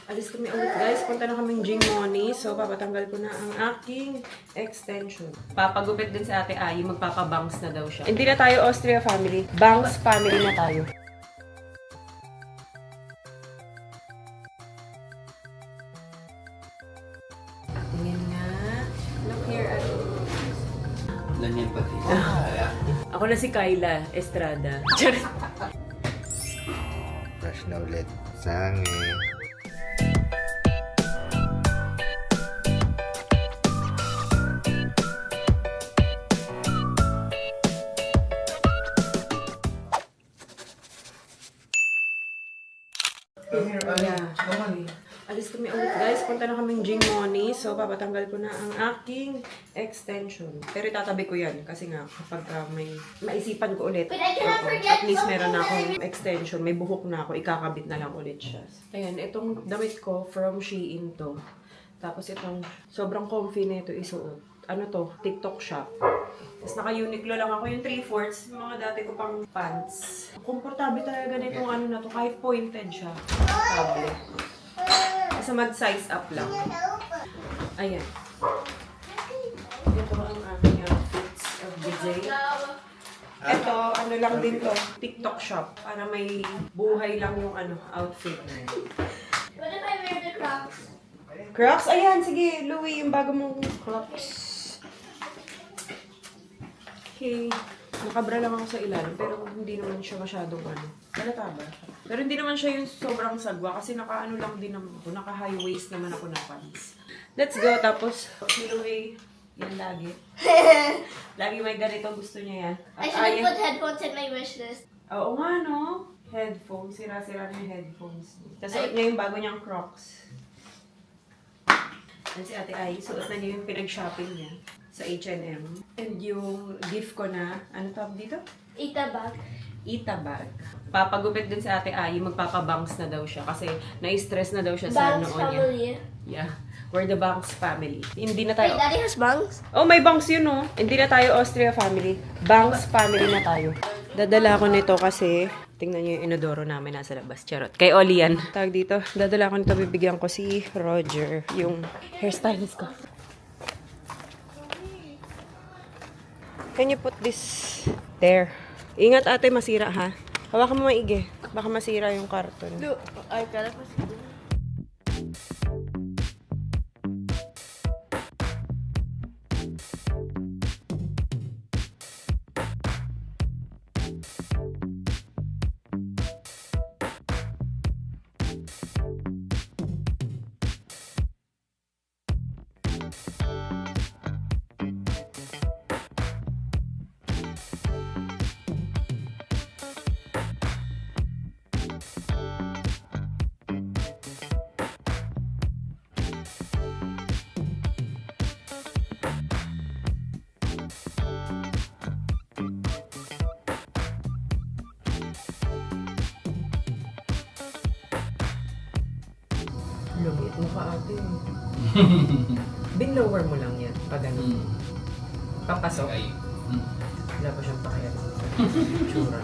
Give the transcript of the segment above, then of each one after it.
Alis kami ulit guys. Punta na kaming Gymoni. So, papatanggal ko na ang aking extension. Papagupit din sa Ate Ayi. Magpapabangs na daw siya. Hindi na tayo Austria family. Bangs family na tayo. Tingin nga. Look here. Ganyan pati. Ako na si Kyla Estrada. Brush na ulit. Sange. Alis kami ulit guys. Punta na kaming Gymoni. So, papatanggal ko na ang aking extension. Pero itatabi ko yan. Kasi nga, kapag may maisipan ko ulit, at least meron na akong extension. May buhok na ako. Ikakabit na lang ulit siya. Ayan, itong damit ko from Shein to. Tapos itong sobrang comfy na ito isuot. Ano to? TikTok shop. Tapos naka-Uniqlo lang ako yung 3/4. Yung mga dati ko pang pants. Komportable talaga nitong ano na to. Kahit pointed siya. Komportable. Kasi mag-size up lang. Ayan. Ito ang aking outfits of the day. Ito, ano lang din to. TikTok shop. Para may buhay lang yung ano outfit. What if I wear the Crocs? Crocs? Ayan, sige. Louie, yung bago mong Crocs. Okay. Nakabra lang ako sa ilalim, pero hindi naman siya masyadong ano. Halata ba? Pero hindi naman siya yung sobrang sagwa kasi naka-ano lang din naman ako. Naka-high waist naman ako ng pants. Let's go. Tapos, si Louie, yan lagi. Lagi may ganito. Gusto niya yan. I should have put headphones in my wish list. Oo nga, no? Headphones. Sira-sira na yung headphones. Tapos suot niya yung bago niyang Crocs. Yan si Ate Ai. Suot na niya yung pinag-shopping niya sa H&M. And yung gift ko na, ano tawag dito? Ita bag. Ita bag. Papagupit din si Ate Ai. Magpapabangs na daw siya kasi na-stress na daw siya sa Bangs noon niya. family. Yeah. We're the Bangs family. Hindi na Wait, tayo... Daddy has bangs? Oh, may bangs yun, oh. Hindi na tayo Austria family. Bangs family na tayo. Dadala ko nito kasi, tingnan niyo yung inodoro namin nasa labas. Charot. Kay Oli yan. Tawag dito. Dadala ko nito, bibigyan ko si Roger, yung hairstylist ko. Can you put this there? Ingat ate, masira ha. Hawakan mo maigi. Baka masira yung karton. No, I gotta put Lumit mo ka ate. Bin-lower mo lang yan. Pag ano. Papasok. Ay. Wala pa siyang pakiyan. Tsura.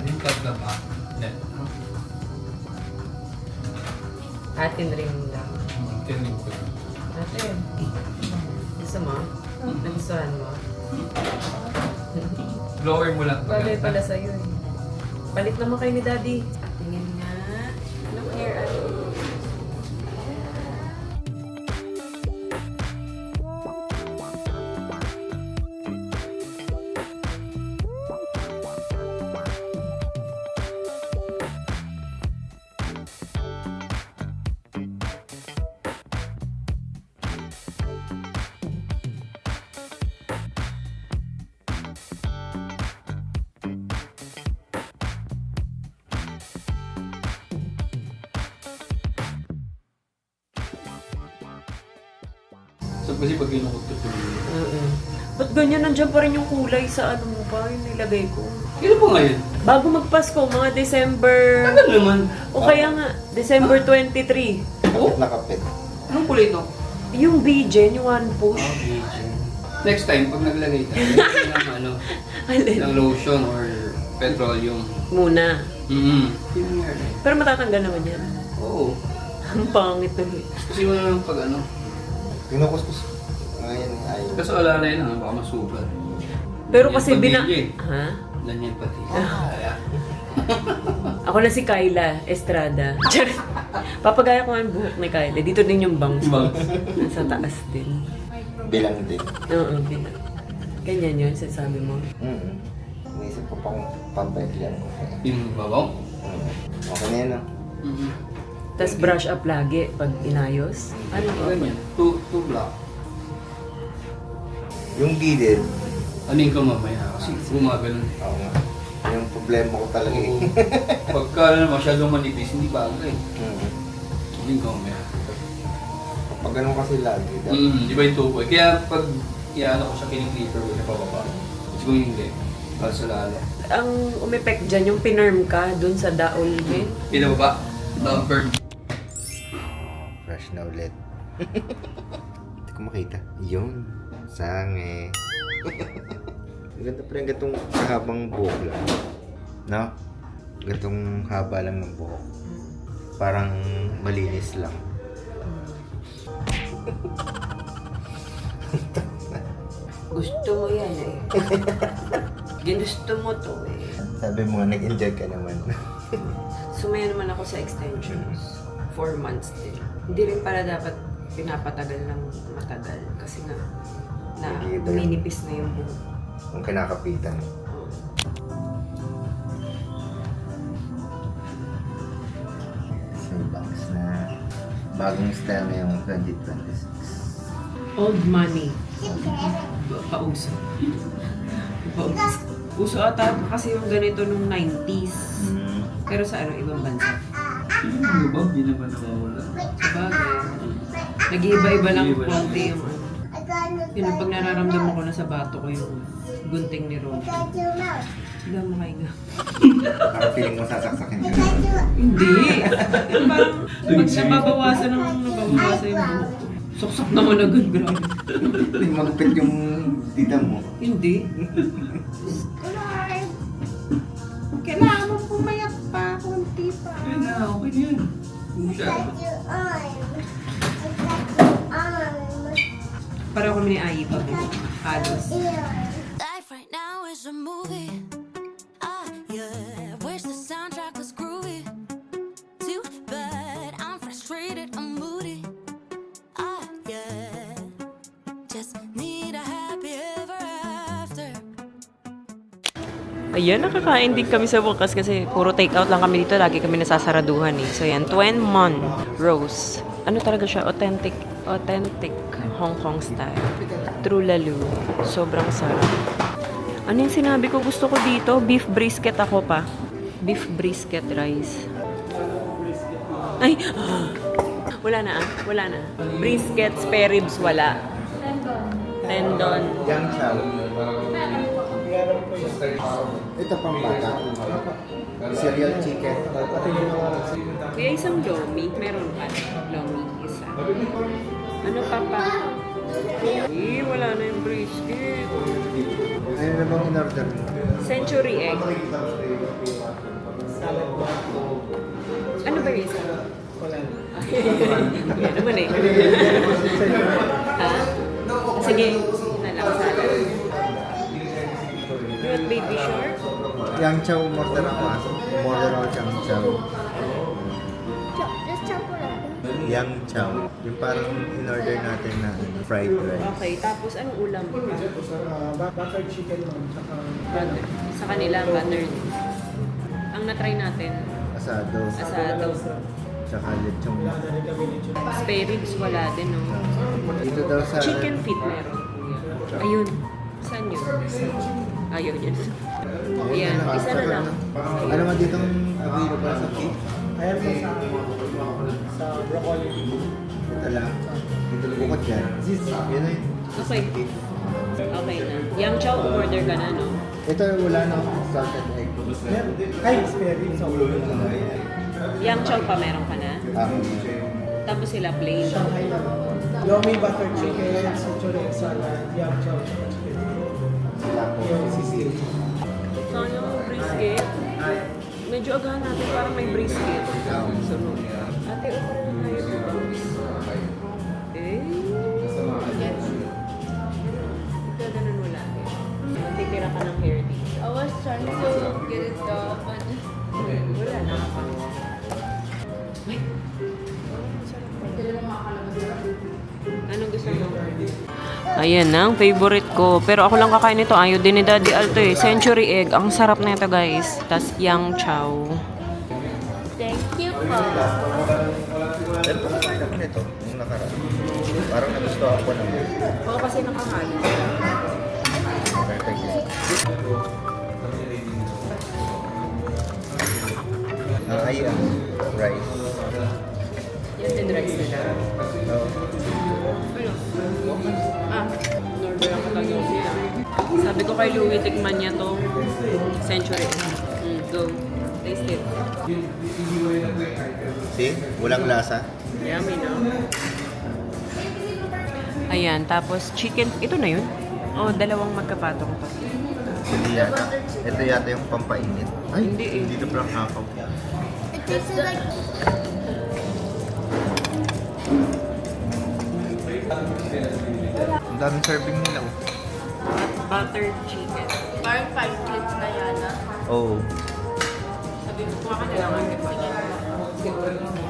Yung tatla ba? Net. Atin rin lang. Tinig ko. Atin. Gusto mo? Nagustuhan mo? Blower mo lang. Bagay pala sa'yo eh. Palit naman kayo ni Daddy. Tingin nga. Look here at So kasi pag ginukot ko ito. Ba't ganyan nandiyan pa rin yung kulay sa ano mo ba? Yung nilagay ko. Kailan po ngayon? Bago magpasko, mga December... Tagal naman. O kaya nga, December 23. Oh? Nakapit. Anong kulay ito? Yung BJ, yung one push. Next time, pag naglagay tayo, ng ano, Alin? ng lotion or petroleum. Muna. Mm-hmm. Pero matatanggal naman yan. Oo. Ang pangit na eh. Kasi mo naman pag ano. Kinukuskus. Ngayon, ayaw. Kasi wala na yun, baka masugat. Pero Yan kasi pati eh. Ha? Ganyan pati. Ako na si Kyla Estrada. Charot. Papagaya ko nga ang buhok ni Kyla. Dito din yung bangs ko. Bangs. Nasa taas din. Bilang din. Oo, bilang. Ganyan yun, sinasabi mo. Inisip ko pang pampayag lang ko. Yung babaw? Okay na yan, no? Tapos brush up lagi pag inayos. Ano ba? Ganyan. Two block. Yung gilid, Anin ko mamaya kasi gumagano'n. oo nga. Yung problema ko talaga eh. Pagka masyadong manipis, hindi bagay. Anin ko mamaya. Pag ganun kasi lagi, Di ba yung tukoy? Kaya pag iano ko siya kiniklitter ko siya pababa. Kasi kung hindi, kalsa lalo. Ang umepek dyan, yung pinarm ka dun sa daol, eh. Pinababa. Burn. fresh na ulit. Hindi ko makita. Yun. Sange. Ang ganda pa rin gatong habang buhok lang. No? Gatong haba lang ng buhok. Parang malinis lang. Gusto mo yan eh. Ginusto mo to eh. Sabi mo nga, nag-enjoy ka naman. Sumaya naman ako sa extensions. 4 months din. Hindi rin pala dapat pinapatagal ng matagal. Kasi nga, na Nag-iiba yun. tuminipis na yung buhok. Kung kinakapitan. Yung box na bagong style na yung 2026. Old money. Pauso. Pauso. Uso ata kasi yung ganito nung 90s. Pero sa ano, ibang bansa. Ano ba? Hindi naman nawawala. Sabagay. Nag-iiba-iba lang Nag-iiba lang. konti yung ano. Yun, ang pag nararamdaman ko na sa bato ko yung gunting ni Ron. Hindi ako makahinga. Parang feeling mo sasaksakin ka. Hindi! Yung parang pag nababawasan yung buhok ko. Suksok naman agad, grabe. Magpit yung tita mo. Hindi. Kailangan mo pumayat pa, konti pa. Kaya na, okay na yun. Kung siya. Para kami ni Ayi pa buhok. Halos. Life right now is a movie. Ah, yeah. Wish the soundtrack was groovy. Too bad I'm frustrated, I'm moody. Ah, yeah. Just need a happy ever after. Ayan, nakakain din kami sa bukas kasi puro take out lang kami dito. Lagi kami nasasaraduhan eh. So yan, Tuen Mon Rose. Ano talaga siya? Authentic Hong Kong style. True Lalu. Sobrang sarap. Ano yung sinabi ko? Gusto ko dito? Beef brisket ako pa. Beef brisket rice. Ay! Wala na ah. Wala na. Brisket, spare ribs, wala. Tendon. Yang chow. Ito pang bata. Cereal chicken. Kaya isang lomi. Meron pa. Lomi. Isa. Ano pa pa? Eh, wala na yung brisket. Ano na bang in-order mo? Century egg. Ano ba yung isa? Yan naman eh. Ha? Sige. Na lang sana. What baby shark? Yang chow order ako. Order ako yang chow. Just jump around. Yang chow. Yung parang in-order natin na fried rice. Okay, tapos anong ulam? Butter chicken ma'am, tsaka Butter. Sa kanila, butter. Ang na-try natin, Asado. asado. Tsaka lechong. dali kami nito. Spare ribs, wala din, no? Dito daw sa... Chicken feet meron. Ayun. Saan yun? Ayaw yun. Ayan, isa na lang. Ano man ditong available sa cake? Ayan po sa broccoli. Ito lang. Dito bukod yan. Yun na yun. Okay. Okay na. Yang chow, order ka na, no? Ito wala na salted egg. Meron. Ay, spare ribs. Yang chow pa meron ka na? Tapos sila plain. Shanghai na. Lomi butter chicken, century egg salad, yam chow, tsaka chicken. Yung sisig. Sayang brisket. Medyo agahan natin parang may brisket. Sunod. At Anong gusto mo? Ayan na, ang favorite ko. Pero ako lang kakain nito. Ayaw din ni Daddy Alto eh. Century egg. Ang sarap na ito, guys. Tas yang chow. Thank you po. Pero kumakain ako nito, nung nakaraan. Parang nagustuhan ko naman. Oo, kasi nakakain. Perfect yan. Ayun, rice. Yan din rice nila. Oh. Normal ako talaga siya. Sabi ko kay Louie, tikman niya to Century. Go. Taste it. See? Walang lasa. Yummy, no? Ayan, tapos chicken. Ito na yun? Oh, dalawang magkapatong pa. Hindi yata. Ito yata yung pampainit. Ay, Hindi eh. Hindi na pala kakaw. It tastes like Ang daming serving nila. Oh. Butter chicken. parang 5 plates na yana. Oh. Sabi mo, kuha ka na lang ang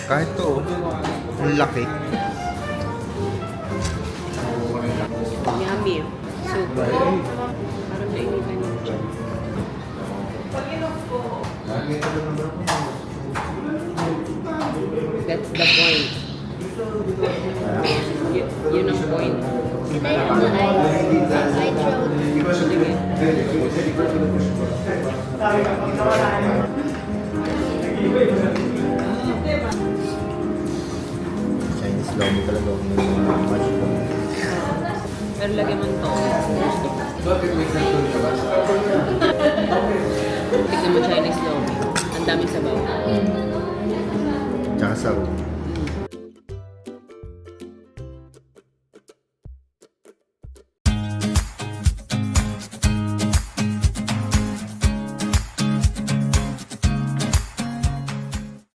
Kahit to, oh. Ang laki. Yummy. Super. Parang nainitan yung chicken. That's the point. Yun ang point. I chose. Sige. Chinese lomi talaga. Mushroom. Pero lagyan mo ito. Tignan mo Chinese lomi. Ang daming sabaw. Tsaka sarap.